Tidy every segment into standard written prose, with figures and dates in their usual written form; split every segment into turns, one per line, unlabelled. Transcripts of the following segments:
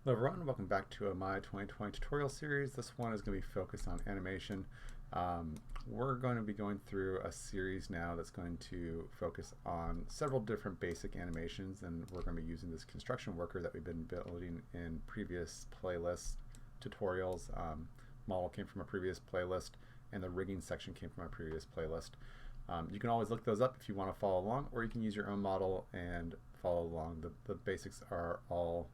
Hello everyone, welcome back to my 2020 tutorial series. This one is going to be focused on animation. We're going to be going through a series now that's going to focus on several different basic animations, and we're going to be using this construction worker that we've been building in previous playlists, tutorials. Model came from a previous playlist, and the rigging section came from a previous playlist. You can always look those up if you want to follow along, or you can use your own model and follow along. The basics are all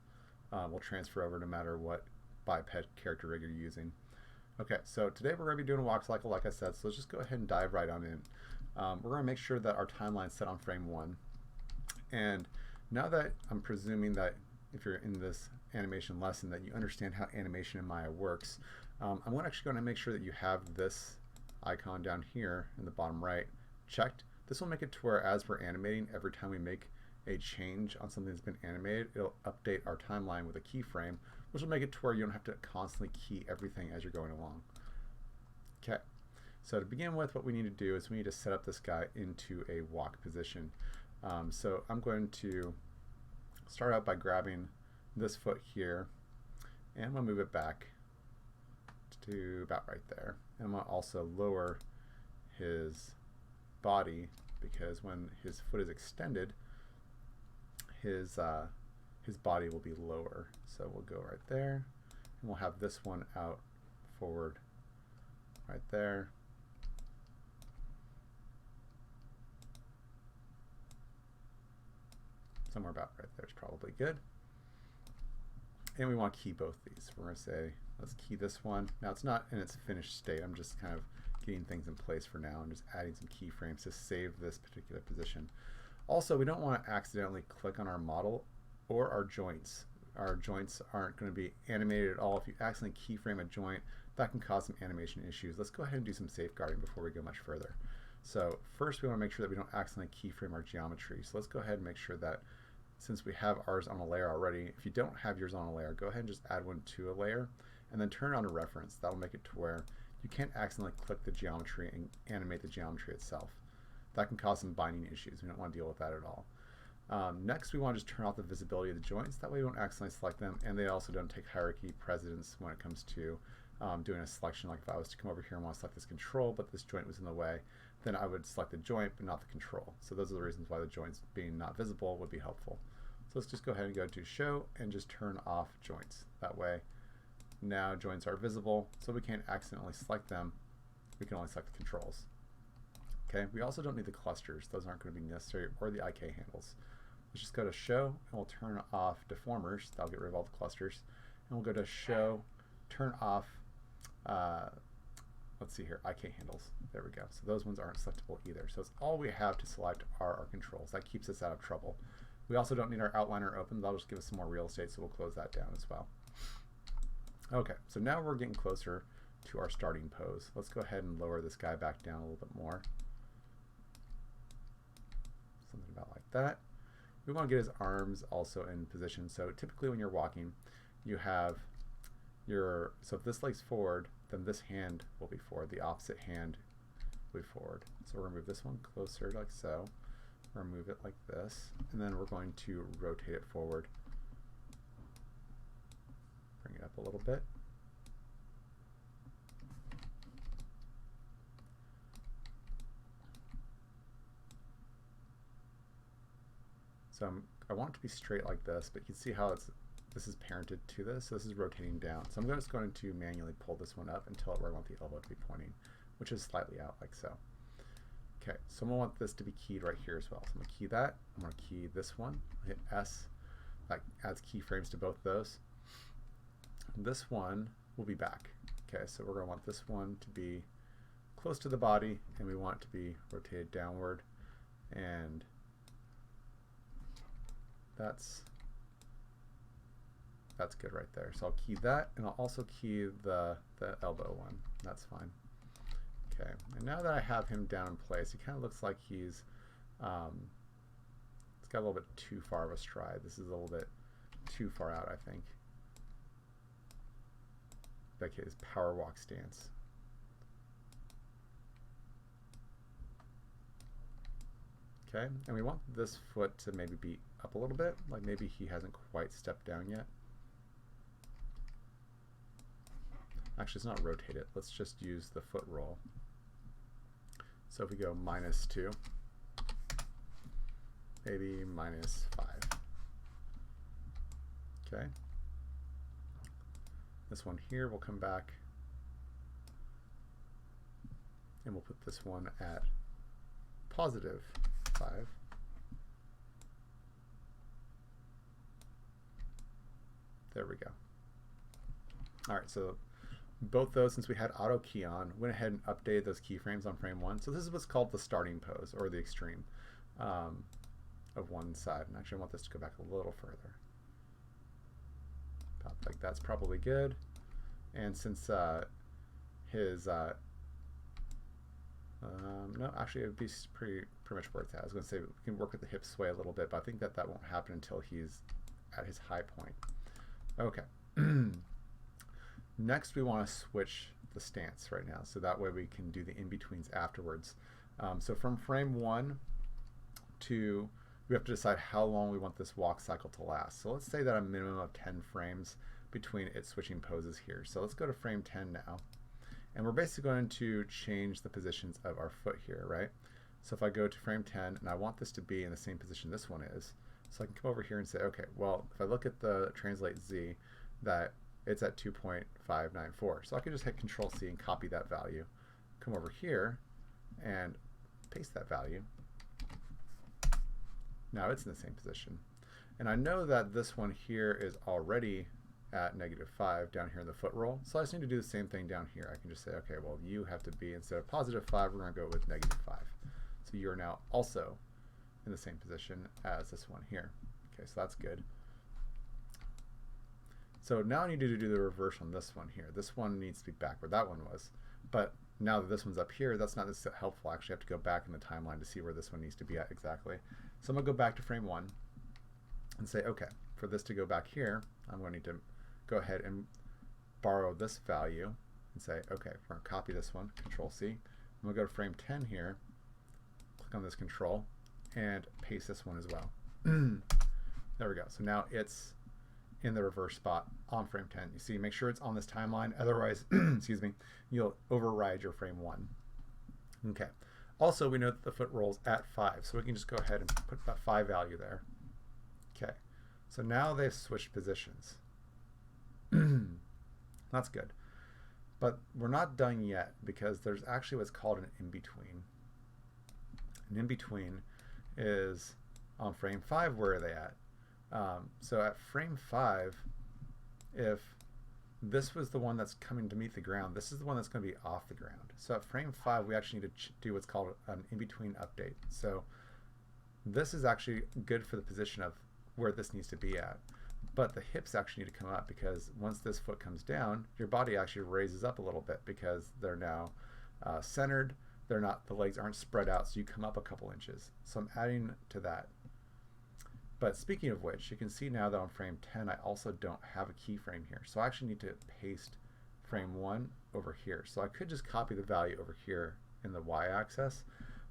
will transfer over no matter what biped character rig you're using. Okay, so today we're going to be doing a walk cycle like I said, so let's just go ahead and dive right on in. We're going to make sure that our timeline is set on frame 1. And now that I'm presuming that if you're in this animation lesson that you understand how animation in Maya works, I'm actually going to make sure that you have this icon down here in the bottom right checked. This will make it to where as we're animating, every time we make a change on something that's been animated, it'll update our timeline with a keyframe, which will make it to where you don't have to constantly key everything as you're going along. Okay, so to begin with, what we need to do is we need to set up this guy into a walk position. So I'm going to start out by grabbing this foot here, and I'm going to move it back to about right there. And I'm going to also lower his body, because when his foot is extended, his body will be lower. So we'll go right there, and we'll have this one out forward right there. Somewhere about right there is probably good. And we want to key both these. We're going to say, let's key this one. Now it's not in its finished state. I'm just kind of getting things in place for now and just adding some keyframes to save this particular position. Also, we don't want to accidentally click on our model or our joints. Our joints aren't going to be animated at all. If you accidentally keyframe a joint, that can cause some animation issues. Let's go ahead and do some safeguarding before we go much further. So first we want to make sure that we don't accidentally keyframe our geometry. So let's go ahead and make sure that since we have ours on a layer already, if you don't have yours on a layer, go ahead and just add one to a layer and then turn on a reference. That'll make it to where you can't accidentally click the geometry and animate the geometry itself. That can cause some binding issues. We don't want to deal with that at all. Next, we want to just turn off the visibility of the joints. That way we don't accidentally select them, and they also don't take hierarchy precedence when it comes to doing a selection. Like if I was to come over here and want to select this control, but this joint was in the way, then I would select the joint but not the control. So those are the reasons why the joints being not visible would be helpful. So let's just go ahead and go to show and just turn off joints. That way now joints are visible, so we can't accidentally select them. We can only select the controls. Okay, we also don't need the clusters. Those aren't going to be necessary, or the IK handles. Let's just go to show, and we'll turn off deformers. That'll get rid of all the clusters. And we'll go to show, turn off, let's see here, IK handles. There we go. So those ones aren't selectable either. So it's all we have to select are our controls. That keeps us out of trouble. We also don't need our outliner open. That'll just give us some more real estate, so we'll close that down as well. Okay, so now we're getting closer to our starting pose. Let's go ahead and lower this guy back down a little bit more. Something about like that. We want to get his arms also in position. So typically when you're walking, you have your, so if this leg's forward, then this hand will be forward. The opposite hand will be forward. So we're going to move this one closer like so. We're going to move it like this. And then we're going to rotate it forward. Bring it up a little bit. So I want it to be straight like this, but you can see how this is parented to this. So this is rotating down. So I'm just going to manually pull this one up until where I want the elbow to be pointing, which is slightly out like so. Okay, so I'm going to want this to be keyed right here as well. So I'm going to key that. I'm going to key this one. Hit S. That adds keyframes to both those. This one will be back. Okay, so we're going to want this one to be close to the body, and we want it to be rotated downward, and that's good right there. So I'll key that, and I'll also key the elbow one. That's fine. Okay, and now that I have him down in place, he kind of looks like he's it's got a little bit too far of a stride. This is a little bit too far out, I think. Like his power walk stance. Okay, and we want this foot to maybe be up a little bit, like maybe he hasn't quite stepped down yet. Actually, it's not rotate it. Let's just use the foot roll. So if we go -2, maybe -5. Okay. This one here will come back, and we'll put this one at +5. There we go. All right, so both those, since we had auto key on, went ahead and updated those keyframes on frame 1. So this is what's called the starting pose, or the extreme of one side. And actually I want this to go back a little further. About like that's probably good. And since his, no, actually it would be pretty much where it's at. I was going to say we can work with the hip sway a little bit, but I think that won't happen until he's at his high point. Okay. Next, we want to switch the stance right now, so that way we can do the in-betweens afterwards. So from frame 1 to, we have to decide how long we want this walk cycle to last. So let's say that a minimum of 10 frames between it switching poses here. So let's go to frame 10 now. And we're basically going to change the positions of our foot here, right? So if I go to frame 10 and I want this to be in the same position this one is, so I can come over here and say, okay, well, if I look at the translate Z, that it's at 2.594. So I can just hit Control C and copy that value, come over here and paste that value. Now it's in the same position. And I know that this one here is already at -5 down here in the foot roll. So I just need to do the same thing down here. I can just say, okay, well, you have to be, instead of +5, we're going to go with -5. So you are now also in the same position as this one here. Okay, so that's good. So now I need to do the reverse on this one here. This one needs to be back where that one was. But now that this one's up here, that's not this helpful. I actually have to go back in the timeline to see where this one needs to be at exactly. So I'm going to go back to frame 1 and say, okay, for this to go back here, I'm going to need to go ahead and borrow this value and say, okay, we're going to copy this one, Control C. I'm going to go to frame 10 here, click on this control, and paste this one as well. There we go. So now it's in the reverse spot on frame 10. You see, make sure it's on this timeline, otherwise, excuse me, you'll override your frame 1. Okay. Also, we know that the foot roll's at 5, so we can just go ahead and put that 5 value there. Okay. So now they've switched positions. That's good. But we're not done yet, because there's actually what's called an in-between. An in-between is on frame 5, where are they at? So at frame 5, if this was the one that's coming to meet the ground, this is the one that's going to be off the ground. So at frame 5, we actually need to do what's called an in-between update. So this is actually good for the position of where this needs to be at. But the hips actually need to come up, because once this foot comes down, your body actually raises up a little bit, because they're now centered. They're not, the legs aren't spread out, so you come up a couple inches. So I'm adding to that. But speaking of which, you can see now that on frame 10, I also don't have a keyframe here. So I actually need to paste frame 1 over here. So I could just copy the value over here in the y-axis,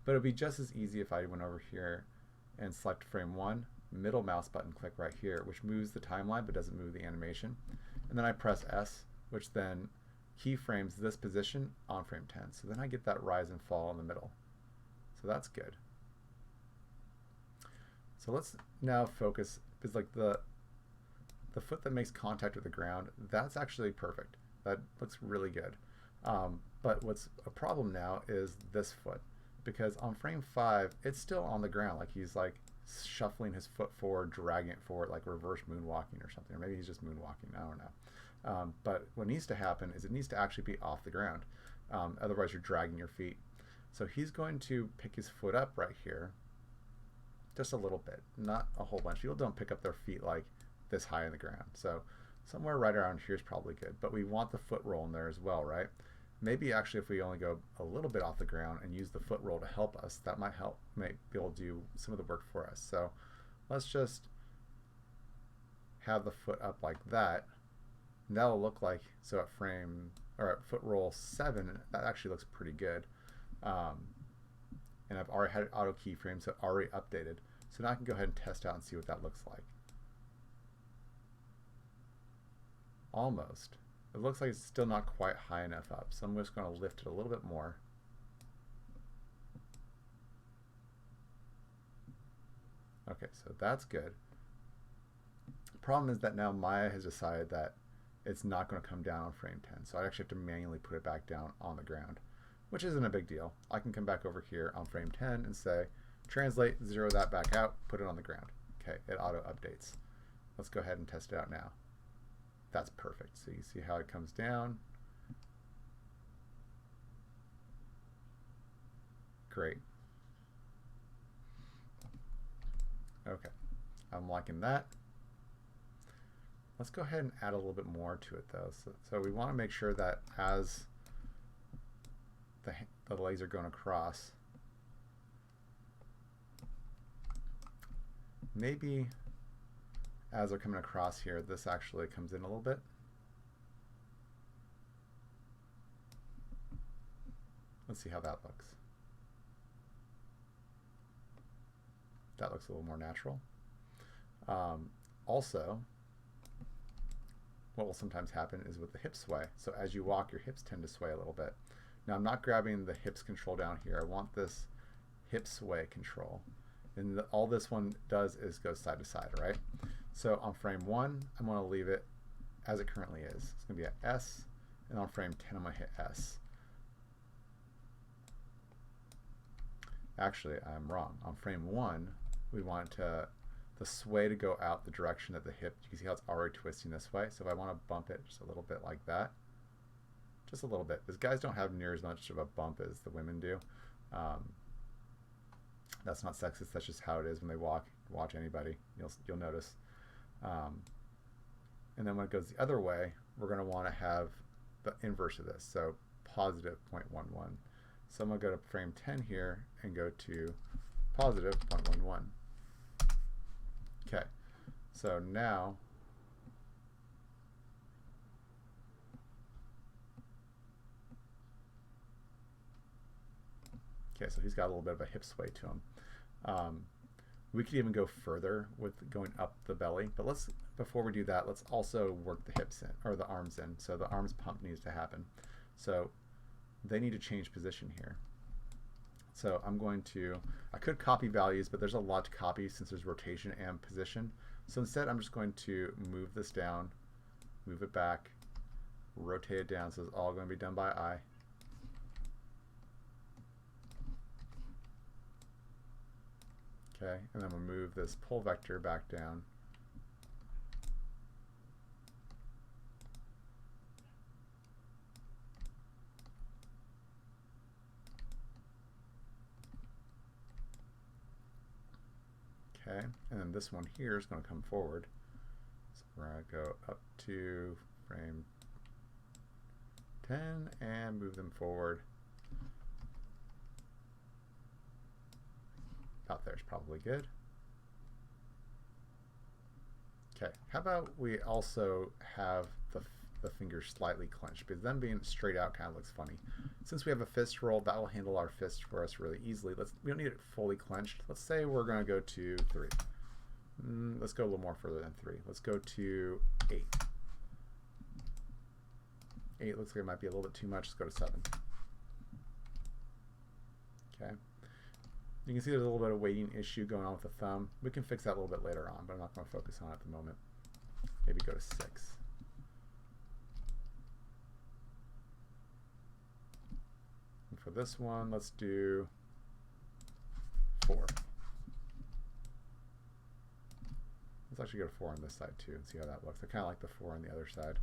but it would be just as easy if I went over here and select frame 1, middle mouse button click right here, which moves the timeline but doesn't move the animation. And then I press S, which then keyframes this position on frame 10. So then I get that rise and fall in the middle. So that's good. So let's now focus, because like the foot that makes contact with the ground, that's actually perfect. That looks really good. But what's a problem now is this foot, because on frame 5, it's still on the ground, like he's like shuffling his foot forward, dragging it forward, like reverse moonwalking or something, or maybe he's just moonwalking, I don't know. But what needs to happen is it needs to actually be off the ground. Otherwise you're dragging your feet. So he's going to pick his foot up right here, just a little bit, not a whole bunch. People don't pick up their feet like this high in the ground. So somewhere right around here is probably good, but we want the foot roll in there as well, right? Maybe actually if we only go a little bit off the ground and use the foot roll to help us, that might help, might be able to do some of the work for us. So let's just have the foot up like that. And that'll look like, so at frame, or at foot roll 7, that actually looks pretty good. And I've already had it auto keyframe, so already updated. So now I can go ahead and test out and see what that looks like. Almost. It it looks like it's still not quite high enough up, so I'm just going to lift it a little bit more. Okay, so that's good. The problem is that now Maya has decided that it's not going to come down on frame 10, so I actually have to manually put it back down on the ground, which isn't a big deal. I can come back over here on frame 10 and say, translate, zero that back out, put it on the ground. Okay, it auto updates. Let's go ahead and test it out now. That's perfect. So you see how it comes down. Great. Okay, I'm liking that. Let's go ahead and add a little bit more to it though. So we want to make sure that as the legs are going across, maybe as they're coming across here, this actually comes in a little bit. Let's see how that looks. That looks a little more natural. Also, what will sometimes happen is with the hip sway. So as you walk, your hips tend to sway a little bit. Now I'm not grabbing the hips control down here. I want this hip sway control. And all this one does is go side to side, right? So on frame 1, I'm going to leave it as it currently is. It's going to be at S, and on frame 10, I'm going to hit S. Actually, I'm wrong. On frame 1, we want the sway to go out the direction that the hip, you can see how it's already twisting this way. So if I want to bump it just a little bit like that, just a little bit, because guys don't have near as much of a bump as the women do. That's not sexist, that's just how it is when they watch anybody. You'll notice. And then when it goes the other way, we're going to want to have the inverse of this, so positive 0.11. So I'm going to go to frame 10 here and go to positive 0.11. Okay, so now okay, so he's got a little bit of a hip sway to him. We could even go further with going up the belly, but before we do that, let's also work the hips in, or the arms in. So the arms pump needs to happen. So they need to change position here. So I'm going to, I could copy values, but there's a lot to copy since there's rotation and position. So instead, I'm just going to move this down, move it back, rotate it down, so it's all going to be done by eye. Okay, and then we'll move this pull vector back down. Okay, and then this one here is going to come forward. So we're going to go up to frame 10 and move them forward. About there is probably good. Okay, how about we also have the fingers slightly clenched, because them being straight out kind of looks funny. Since we have a fist roll, that will handle our fist for us really easily. We don't need it fully clenched. Let's say we're going to go to 3. Let's go a little more further than 3. Let's go to 8. 8 looks like it might be a little bit too much. Let's go to 7. Okay. You can see there's a little bit of weighting issue going on with the thumb. We can fix that a little bit later on, but I'm not going to focus on it at the moment. Maybe go to 6. And for this one, let's do 4. Let's actually go to 4 on this side too and see how that looks. I kind of like the 4 on the other side.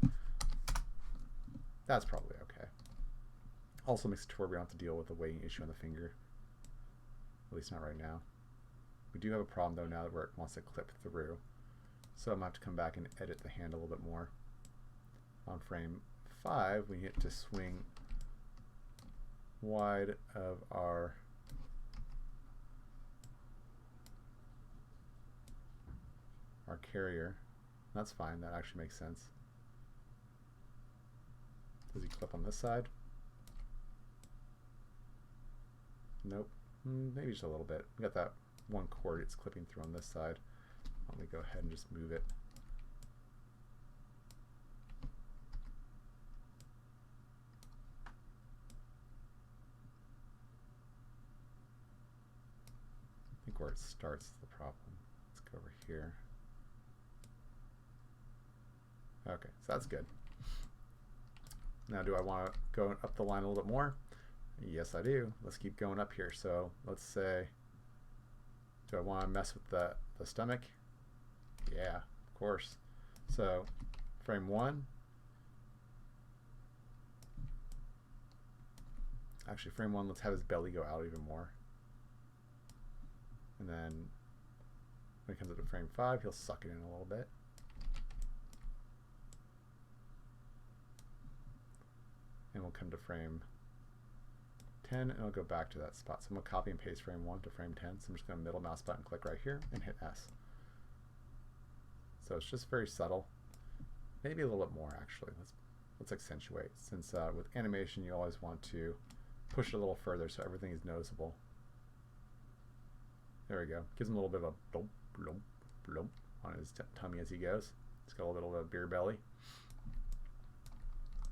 That's probably okay. Also makes it to where we don't have to deal with the weighting issue on the finger. At least not right now. We do have a problem though now where it wants to clip through. So I'm going to have to come back and edit the hand a little bit more. On frame 5, we get to swing wide of our carrier. That's fine, that actually makes sense. Does he clip on this side? Nope. Maybe just a little bit. We got that one cord it's clipping through on this side. Let me go ahead and just move it. it starts is the problem. Let's go over here. Okay, so that's good. Now, do I want to go up the line a little bit more? Yes, I do. Let's keep going up here. So let's say, do I want to mess with the stomach? Yeah, of course. So frame 1. Actually, frame 1, let's have his belly go out even more. And then when it comes up to frame 5, he'll suck it in a little bit. And we'll come to frame 10, and it'll go back to that spot. So I'm going to copy and paste frame 1 to frame 10. So I'm just going to middle mouse button click right here and hit S. So it's just very subtle. Maybe a little bit more, actually. Let's accentuate. Since with animation, you always want to push it a little further so everything is noticeable. There we go. Gives him a little bit of a blump, blump, blump on his tummy as he goes. He's got a little bit of a beer belly.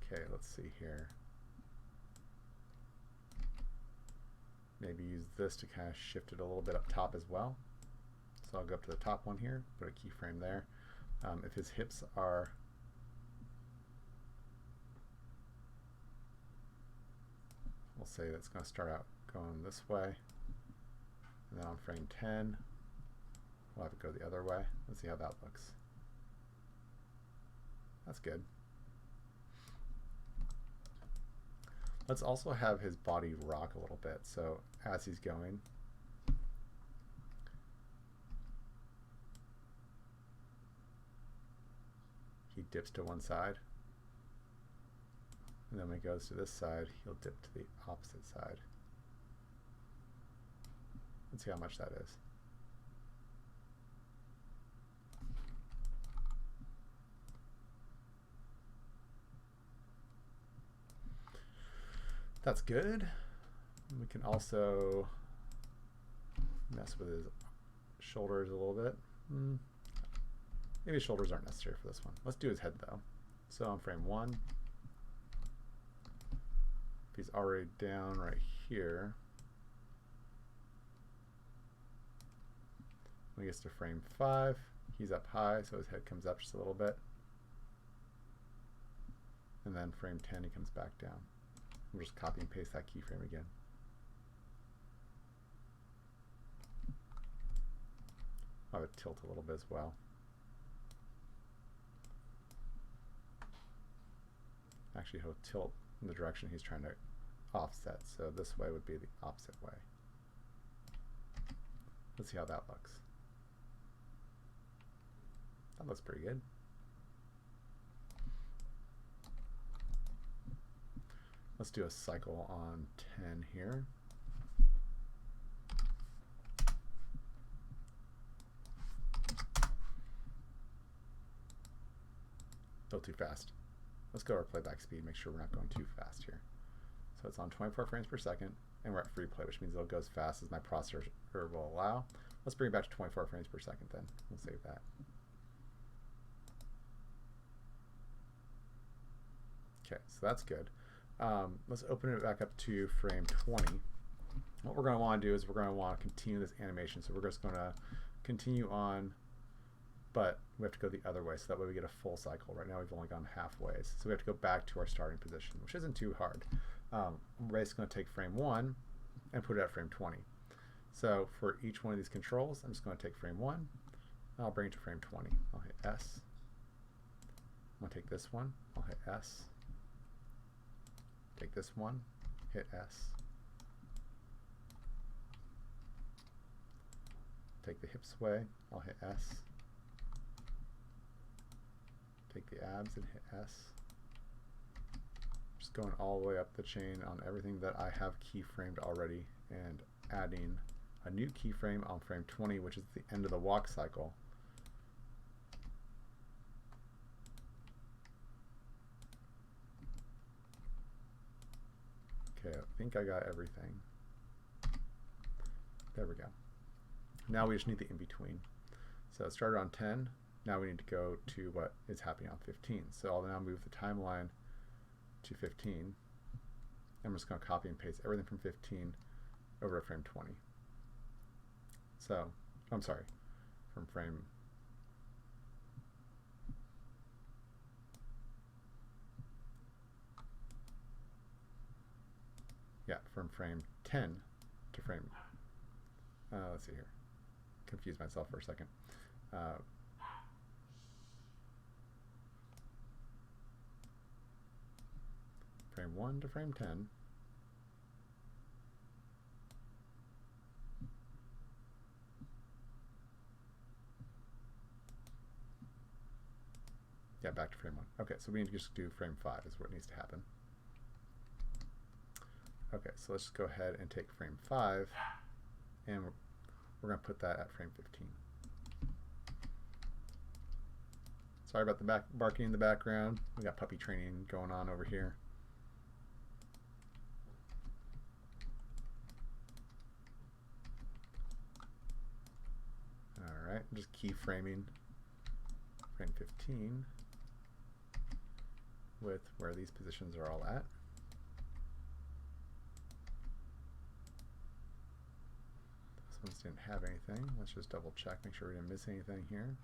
Okay, let's see here. Maybe use this to kind of shift it a little bit up top as well. So I'll go up to the top one here, put a keyframe there. If his hips are we'll say that's going to start out going this way, and then on frame 10 we'll have it go the other way. Let's see how that looks. That's good. Let's also have his body rock a little bit. So as he's going, he dips to one side. And then when he goes to this side, he'll dip to the opposite side. Let's see how much that is. That's good. We can also mess with his shoulders a little bit. Maybe his shoulders aren't necessary for this one. Let's do his head though. So on frame 1, if he's already down right here, when he gets to frame 5, he's up high, so his head comes up just a little bit. And then frame 10, he comes back down. We'll just copy and paste that keyframe again. I'll have it tilt a little bit as well. Actually, he'll tilt in the direction he's trying to offset, so this way would be the opposite way. Let's see how that looks. That looks pretty good. Let's do a cycle on 10 here. Go too fast. Let's go our playback speed, make sure we're not going too fast here. So it's on 24 frames per second, and we're at free play, which means it'll go as fast as my processor will allow. Let's bring it back to 24 frames per second then. We'll save that. Okay, so that's good. Let's open it back up to frame 20. What we're going to want to do is we're going to want to continue this animation. So we're just going to continue on, but we have to go the other way, so that way we get a full cycle. Right now we've only gone halfway, so we have to go back to our starting position, which isn't too hard. I'm basically going to take frame 1 and put it at frame 20. So for each one of these controls, I'm just going to take frame 1, and I'll bring it to frame 20. I'll hit S. I'm going to take this one, I'll hit S. Take this one, hit S. Take the hips away, I'll hit S. Take the abs and hit S. Just going all the way up the chain on everything that I have keyframed already, and adding a new keyframe on frame 20, which is the end of the walk cycle. Okay, I think I got everything. There we go. Now we just need the in-between. So it started on 10. Now we need to go to what is happening on 15. So I'll now move the timeline to 15. I'm just going to copy and paste everything from 15 over to frame 20. So, I'm sorry, from frame. Yeah, from frame 10 to frame, let's see here, confused myself for a second. Frame 1 to frame 10. Yeah, back to frame 1. Okay, so we need to just do frame 5 is what needs to happen. Okay, so let's just go ahead and take frame 5, and we're going to put that at frame 15. Sorry about the barking in the background. We got puppy training going on over here. All right, I'm just keyframing frame 15 with where these positions are all at. This one's didn't have anything. Let's just double check, make sure we didn't miss anything here.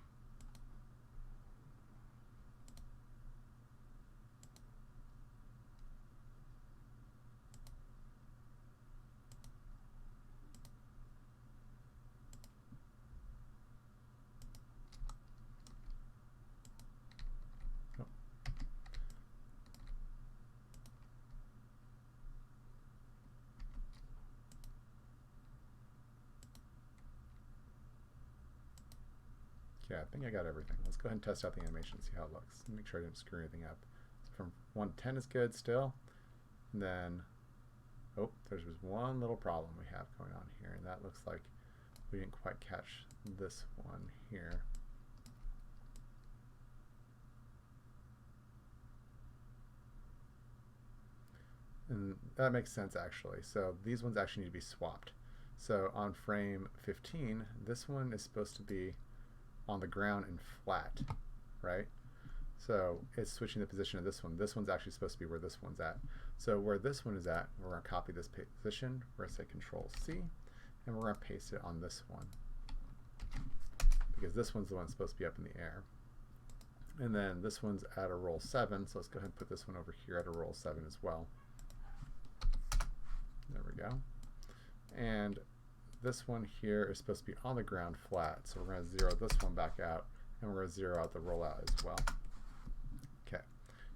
Yeah, I think I got everything. Let's go ahead and test out the animation and see how it looks. Make sure I didn't screw anything up. So from 1 to 10 is good still. And then, oh, there's just one little problem we have going on here, and that looks like we didn't quite catch this one here. And that makes sense actually. So these ones actually need to be swapped. So on frame 15, this one is supposed to be on the ground and flat, right? So it's switching the position of this one. This one's actually supposed to be where this one's at. So where this one is at, we're going to copy this position. We're going to say Control-C, and we're going to paste it on this one, because this one's the one that's supposed to be up in the air. And then this one's at a roll 7, so let's go ahead and put this one over here at a roll 7 as well. There we go. And this one here is supposed to be on the ground flat, so we're going to zero this one back out, and we're going to zero out the rollout as well. Okay,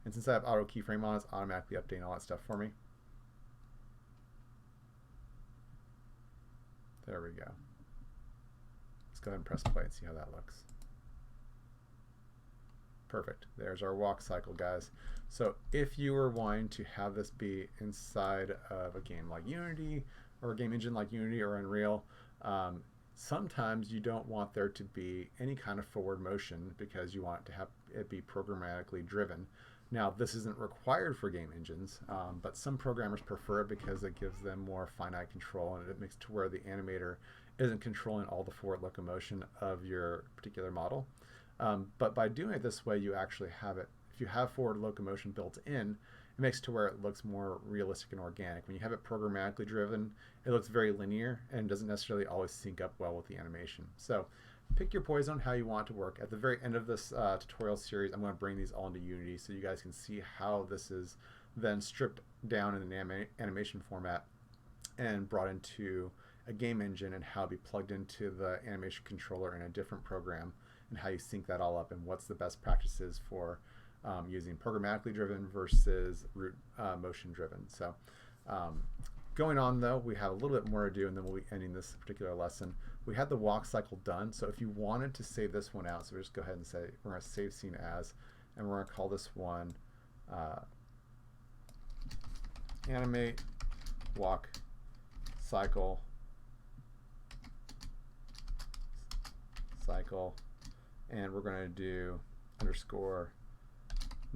and since I have auto keyframe on, it's automatically updating all that stuff for me. There we go. Let's go ahead and press play and see how that looks. Perfect. There's our walk cycle, guys. So if you were wanting to have this be inside of a game like Unity, or a game engine like Unity or Unreal, sometimes you don't want there to be any kind of forward motion because you want it to have it be programmatically driven. Now, this isn't required for game engines, but some programmers prefer it because it gives them more finite control, and it makes it to where the animator isn't controlling all the forward locomotion of your particular model. But by doing it this way, you actually have it. If you have forward locomotion built in, it makes it to where it looks more realistic and organic. When you have it programmatically driven, it looks very linear and doesn't necessarily always sync up well with the animation. So pick your poison on how you want it to work. At the very end of this tutorial series, I'm going to bring these all into Unity so you guys can see how this is then stripped down in an animation format and brought into a game engine, and how to be plugged into the animation controller in a different program, and how you sync that all up, and what's the best practices for using programmatically driven versus root motion driven. So going on though, we have a little bit more to do, and then we'll be ending this particular lesson. We had the walk cycle done, so if you wanted to save this one out, so we'll just go ahead and say we're going to save scene as, and we're going to call this one animate walk cycle and we're going to do underscore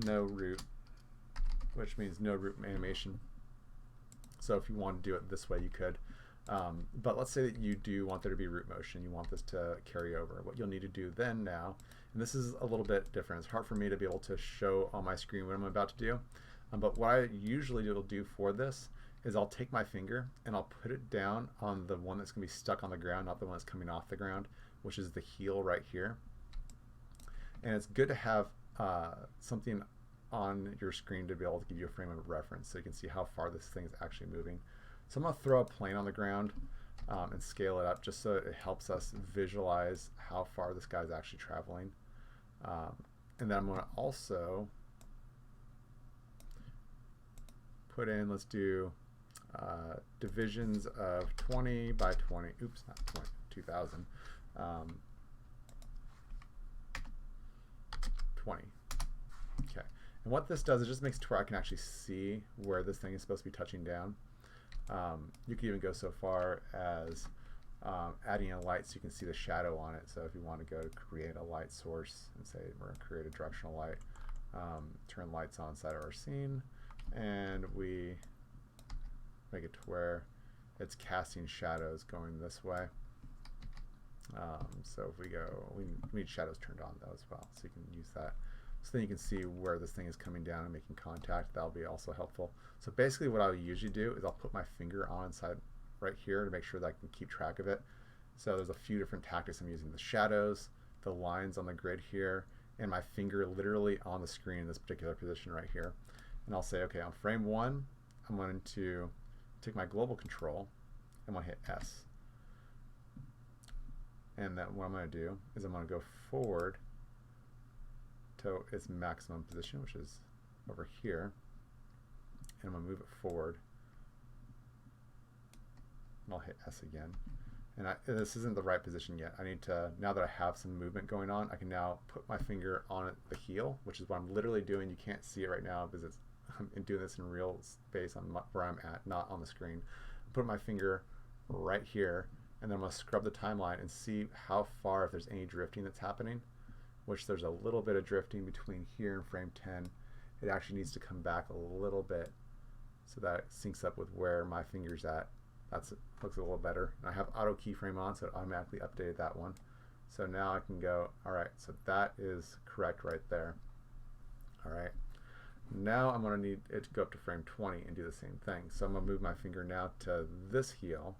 no root, which means no root animation. So if you want to do it this way, you could. But let's say that you do want there to be root motion. You want this to carry over. What you'll need to do then now, and this is a little bit different. It's hard for me to be able to show on my screen what I'm about to do. But what I usually will do for this is I'll take my finger and I'll put it down on the one that's going to be stuck on the ground, not the one that's coming off the ground, which is the heel right here. And it's good to have something on your screen to be able to give you a frame of reference so you can see how far this thing is actually moving. So I'm going to throw a plane on the ground and scale it up just so it helps us visualize how far this guy's actually traveling. And then I'm going to also put in, let's do divisions of 20 by 20, oops, not 20, 2000, 20. Okay, and what this does is just makes it to where I can actually see where this thing is supposed to be touching down. You can even go so far as adding a light so you can see the shadow on it. So if you want to go to create a light source and say we're going to create a directional light, turn lights on inside of our scene, and we make it to where it's casting shadows going this way. So if we go, we need shadows turned on though as well, so you can use that. So then you can see where this thing is coming down and making contact. That'll be also helpful. So basically what I'll usually do is I'll put my finger on inside right here to make sure that I can keep track of it. So there's a few different tactics I'm using: the shadows, the lines on the grid here, and my finger literally on the screen in this particular position right here. And I'll say, okay, on frame 1, I'm going to take my global control and I'm going to hit S. And then what I'm going to do is I'm going to go forward to its maximum position, which is over here, and I'm going to move it forward, and I'll hit S again. And this isn't the right position yet. I need to, now that I have some movement going on, I can now put my finger on the heel, which is what I'm literally doing. You can't see it right now because I'm doing this in real space on where I'm at, not on the screen. Put my finger right here, and then I'm going to scrub the timeline and see how far, if there's any drifting that's happening, which there's a little bit of drifting between here and frame 10. It actually needs to come back a little bit so that it syncs up with where my finger's at. That looks a little better. And I have auto keyframe on, so it automatically updated that one. So now I can go, all right, so that is correct right there. All right, now I'm going to need it to go up to frame 20 and do the same thing. So I'm going to move my finger now to this heel,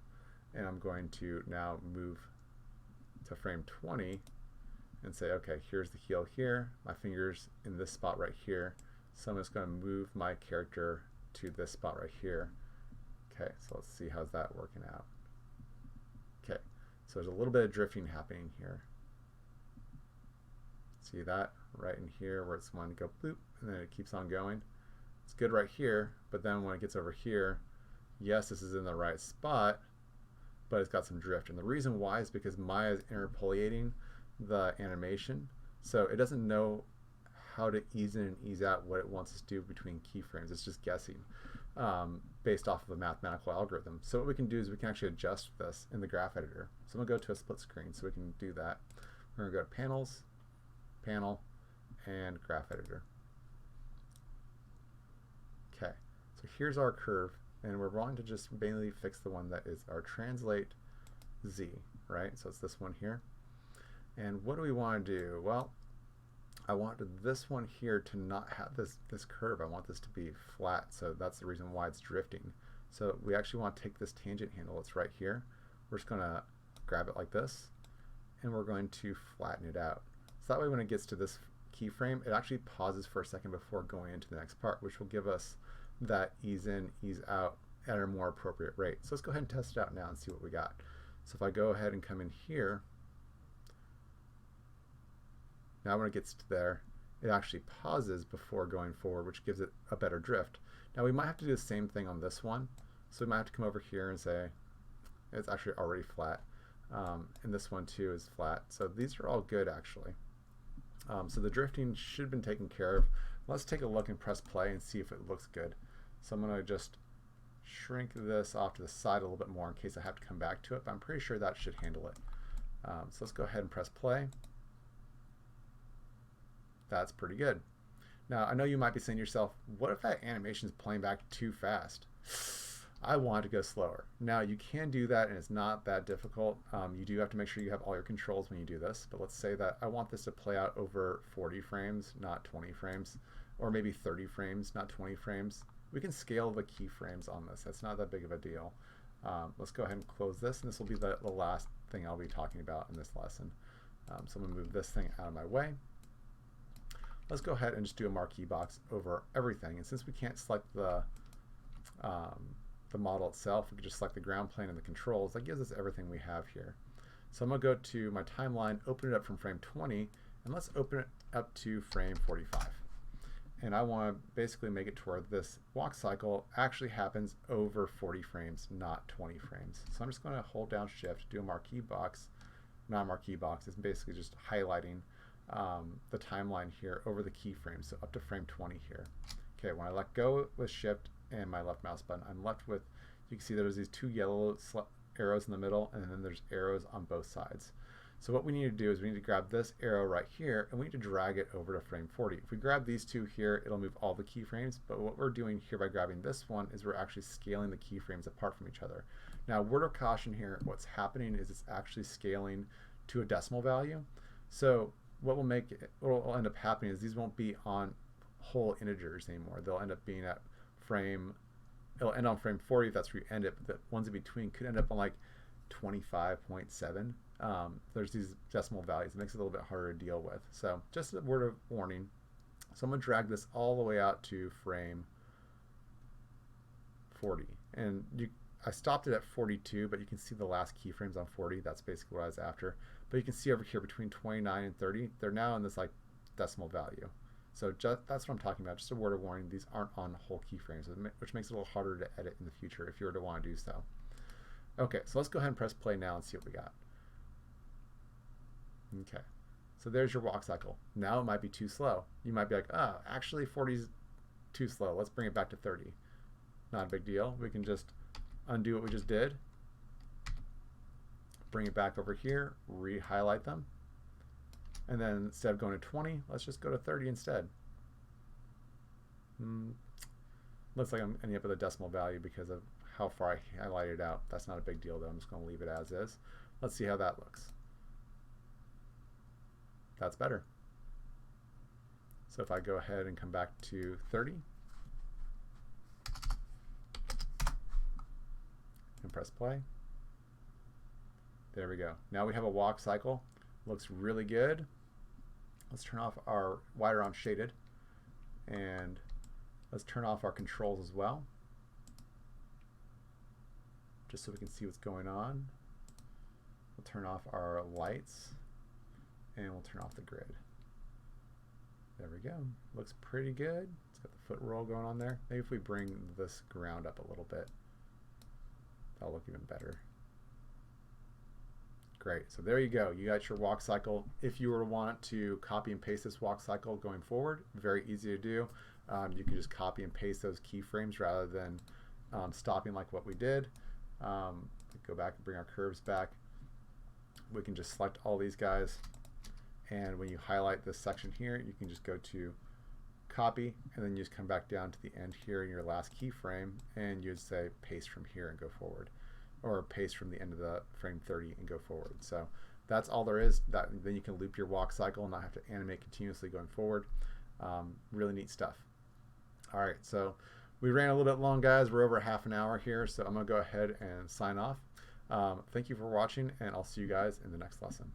and I'm going to now move to frame 20 and say, okay, here's the heel here, my finger's in this spot right here, so I'm just going to move my character to this spot right here. Okay, so let's see how's that working out. Okay, so there's a little bit of drifting happening here. See that right in here where it's wanting to go boop, and then it keeps on going. It's good right here, but then when it gets over here, yes, this is in the right spot, but it's got some drift. And the reason why is because Maya is interpolating the animation, so it doesn't know how to ease in and ease out what it wants us to do between keyframes. It's just guessing based off of a mathematical algorithm. So what we can do is we can actually adjust this in the graph editor. So I'm going to go to a split screen so we can do that. We're going to go to Panels, Panel, and Graph Editor. Okay, so here's our curve, and we're wanting to just mainly fix the one that is our translate Z, right? So it's this one here. And what do we want to do? Well, I want this one here to not have this curve. I want this to be flat, so that's the reason why it's drifting. So we actually want to take this tangent handle, it's right here. We're just going to grab it like this, and we're going to flatten it out. So that way when it gets to this keyframe, it actually pauses for a second before going into the next part, which will give us that ease in, ease out at a more appropriate rate. So let's go ahead and test it out now and see what we got. So if I go ahead and come in here, now when it gets to there, it actually pauses before going forward, which gives it a better drift. Now we might have to do the same thing on this one. So we might have to come over here and say, it's actually already flat. And this one too is flat. So these are all good actually. So the drifting should have been taken care of. Let's take a look and press play and see if it looks good. So I'm going to just shrink this off to the side a little bit more in case I have to come back to it, but I'm pretty sure that should handle it. So let's go ahead and press play. That's pretty good. Now I know you might be saying to yourself, what if that animation is playing back too fast? I want to go slower. Now you can do that and it's not that difficult. You do have to make sure you have all your controls when you do this, but let's say that I want this to play out over 40 frames, not 20 frames, or maybe 30 frames, not 20 frames. we can scale the keyframes on this. That's not that big of a deal. Let's go ahead and close this, and this will be the last thing I'll be talking about in this lesson. So I'm going to move this thing out of my way. Let's go ahead and just do a marquee box over everything. And since we can't select the model itself, we can just select the ground plane and the controls. That gives us everything we have here. So I'm going to go to my timeline, open it up from frame 20, and let's open it up to frame 45. And I want to basically make it to where this walk cycle actually happens over 40 frames, not 20 frames. So I'm just going to hold down Shift, do a marquee box. Not a marquee box, it's basically just highlighting the timeline here over the keyframes, so up to frame 20 here. Okay, when I let go with Shift and my left mouse button, I'm left with, you can see there's these two yellow arrows in the middle, and then there's arrows on both sides. So what we need to do is we need to grab this arrow right here, and we need to drag it over to frame 40. If we grab these two here, it'll move all the keyframes, but what we're doing here by grabbing this one is we're actually scaling the keyframes apart from each other. Now, word of caution here, what's happening is it's actually scaling to a decimal value. So what will end up happening is these won't be on whole integers anymore. They'll end up being at it'll end on frame 40 if that's where you end it, but the ones in between could end up on like 25.7. There's these decimal values. It makes it a little bit harder to deal with. So just a word of warning. So I'm going to drag this all the way out to frame 40. And I stopped it at 42, but you can see the last keyframes on 40. That's basically what I was after. But you can see over here between 29 and 30, they're now in this like decimal value. So that's what I'm talking about. Just a word of warning, these aren't on whole keyframes, which makes it a little harder to edit in the future if you were to want to do so. Okay, so let's go ahead and press play now and see what we got. Okay, so there's your walk cycle. Now it might be too slow. You might be like, oh, actually 40 is too slow. Let's bring it back to 30. Not a big deal. We can just undo what we just did. Bring it back over here, re-highlight them. And then instead of going to 20, let's just go to 30 instead. Looks like I'm ending up with a decimal value because of how far I highlighted it out. That's not a big deal though. I'm just going to leave it as is. Let's see how that looks. That's better. So if I go ahead and come back to 30 and press play, there we go. Now we have a walk cycle. Looks really good. Let's turn off our wide around shaded, and let's turn off our controls as well, just so we can see what's going on. We'll turn off our lights, and we'll turn off the grid. There we go. Looks pretty good. It's got the foot roll going on there. Maybe if we bring this ground up a little bit, that'll look even better. Great. So there you go. You got your walk cycle. If you were to want to copy and paste this walk cycle going forward, very easy to do. You can just copy and paste those keyframes rather than stopping like what we did. Go back and bring our curves back. We can just select all these guys, and when you highlight this section here, you can just go to copy, and then you just come back down to the end here in your last keyframe, and you'd say paste from here and go forward, or paste from the end of the frame 30 and go forward. So that's all there is. Then you can loop your walk cycle and not have to animate continuously going forward. Really neat stuff. All right, so we ran a little bit long, guys. We're over half an hour here, so I'm going to go ahead and sign off. Thank you for watching, and I'll see you guys in the next lesson.